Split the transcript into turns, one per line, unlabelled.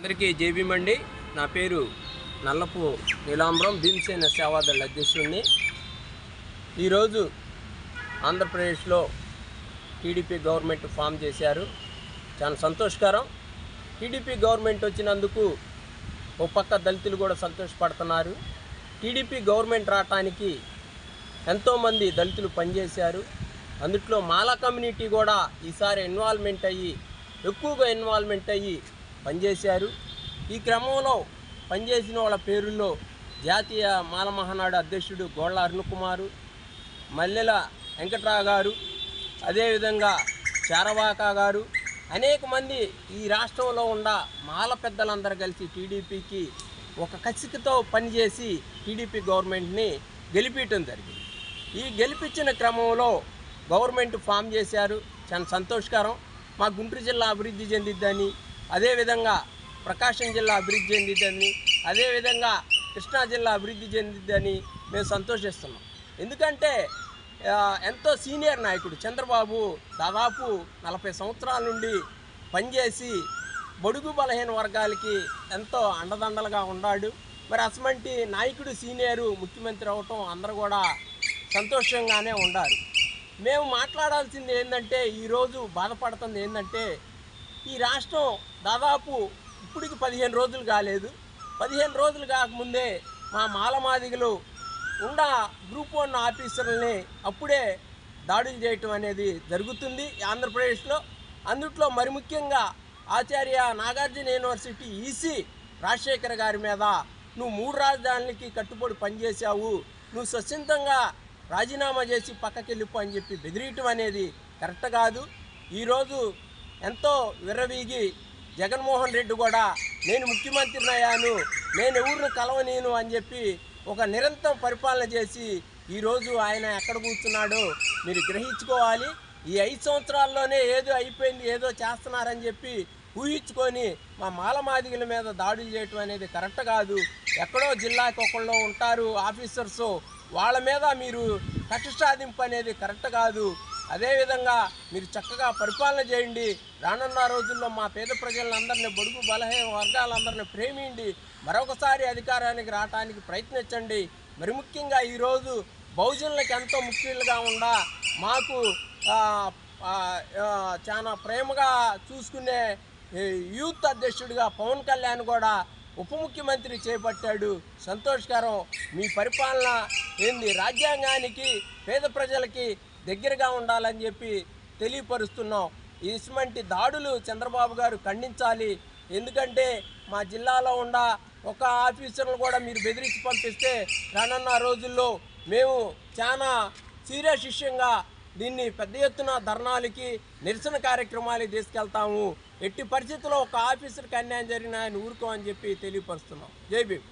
అందరికీ జేబీమండి. నా పేరు నల్లపు నీలాంబరం, భీమసేన సేవాదళ అధ్యక్షుడిని. ఈరోజు ఆంధ్రప్రదేశ్లో టీడీపీ గవర్నమెంట్ ఫామ్ చేశారు. చాలా సంతోషకరం. టీడీపీ గవర్నమెంట్ వచ్చినందుకు ఓ పక్క దళితులు కూడా సంతోషపడుతున్నారు. టీడీపీ గవర్నమెంట్ రావటానికి ఎంతోమంది దళితులు పనిచేశారు. అందుట్లో మాలా కమ్యూనిటీ కూడా ఈసారి ఎక్కువగా ఇన్వాల్వ్మెంట్ అయ్యి పనిచేశారు. ఈ క్రమంలో పనిచేసిన వాళ్ళ పేరుల్లో జాతీయ మాల మహానాడు అధ్యక్షుడు గోళ్ళ అరుణకుమారు, మల్లెల వెంకట్రావు గారు, అదేవిధంగా చారవాక గారు, అనేక మంది ఈ రాష్ట్రంలో ఉన్న మాల పెద్దలందరూ కలిసి టీడీపీకి ఒక కసికతో పనిచేసి టీడీపీ గవర్నమెంట్ని గెలిపించడం జరిగింది. ఈ గెలిపించిన క్రమంలో గవర్నమెంట్ ఫామ్ చేశారు. చాలా సంతోషకరం. మా గుంటూరు జిల్లా అభివృద్ధి చెందిద్దని, అదేవిధంగా ప్రకాశం జిల్లా అభివృద్ధి చెందిద్దని, అదేవిధంగా కృష్ణా జిల్లా అభివృద్ధి చెందిద్దని మేము సంతోషిస్తున్నాం. ఎందుకంటే ఎంతో సీనియర్ నాయకుడు చంద్రబాబు దాదాపు 40 సంవత్సరాల నుండి పనిచేసి బడుగు బలహీన వర్గాలకి ఎంతో అండదండలుగా ఉన్నాడు. మరి అసమంటి నాయకుడు సీనియరు ముఖ్యమంత్రి అవటం అందరూ కూడా సంతోషంగానే ఉన్నారు. మేము మాట్లాడాల్సింది ఏంటంటే, ఈరోజు బాధపడుతుంది ఏంటంటే, ఈ రాష్ట్రం దాదాపు ఇప్పటికి 15 రోజులు కాలేదు. 15 రోజులు కాకముందే మా మాలమాదిగలు గ్రూప్ 1 ఆఫీసర్లని అప్పుడే దాడులు చేయటం అనేది జరుగుతుంది ఆంధ్రప్రదేశ్లో. అందుట్లో మరి ముఖ్యంగా ఆచార్య నాగార్జున యూనివర్సిటీ ఈసీ రాజశేఖర్ గారి మీద నువ్వు 3 రాజధానులకి కట్టుబడి పనిచేశావు, నువ్వు స్వచ్ఛందంగా రాజీనామా చేసి పక్కకి వెళ్ళిపో అని చెప్పి బెదిరియటం అనేది కరెక్ట్ కాదు. ఈరోజు ఎంతో విర్రవీగి జగన్మోహన్ రెడ్డి కూడా నేను ముఖ్యమంత్రిని అయ్యాను, నేను ఎవరిని కలవనేను అని చెప్పి ఒక నిరంతరం పరిపాలన చేసి ఈరోజు ఆయన ఎక్కడ కూర్చున్నాడో మీరు గ్రహించుకోవాలి. ఈ 5 సంవత్సరాల్లోనే ఏదో అయిపోయింది, ఏదో చేస్తున్నారని చెప్పి ఊహించుకొని మా మాలమాదిగల మీద దాడులు చేయటం అనేది కరెక్ట్ కాదు. ఎక్కడో జిల్లాకి ఒకళ్ళు ఉంటారు ఆఫీసర్సు, వాళ్ళ మీద మీరు కక్ష సాధింపు అనేది కరెక్ట్ కాదు. అదేవిధంగా మీరు చక్కగా పరిపాలన చేయండి. రానున్న రోజుల్లో మా పేద ప్రజలందరినీ, బడుగు బలహీన వర్గాలందరినీ ప్రేమిండి మరొకసారి అధికారానికి రావడానికి ప్రయత్నించండి. మరి ముఖ్యంగా ఈరోజు బహుజనులకు ఎంతో ముఖ్యులుగా మాకు చాలా ప్రేమగా చూసుకునే యూత్ అధ్యక్షుడిగా పవన్ కళ్యాణ్ కూడా ఉప ముఖ్యమంత్రి చేపట్టాడు. సంతోషకరం. మీ పరిపాలన రాజ్యాంగానికి పేద ప్రజలకి దగ్గరగా ఉండాలని చెప్పి తెలియపరుస్తున్నాం. ఇటువంటి దాడులు చంద్రబాబు గారు ఖండించాలి. ఎందుకంటే మా జిల్లాలో ఒక ఆఫీసర్లు కూడా మీరు బెదిరించి పంపిస్తే రానున్న రోజుల్లో మేము చాలా సీరియస్ విషయంగా దీన్ని పెద్ద ఎత్తున ధర్నాలకి, నిరసన కార్యక్రమాలకి తీసుకెళ్తాము. ఎట్టి పరిస్థితుల్లో ఒక ఆఫీసర్కి అన్యాయం జరిగిన ఆయన ఊరుకోమని చెప్పి తెలియపరుస్తున్నాం. జై భీమ్.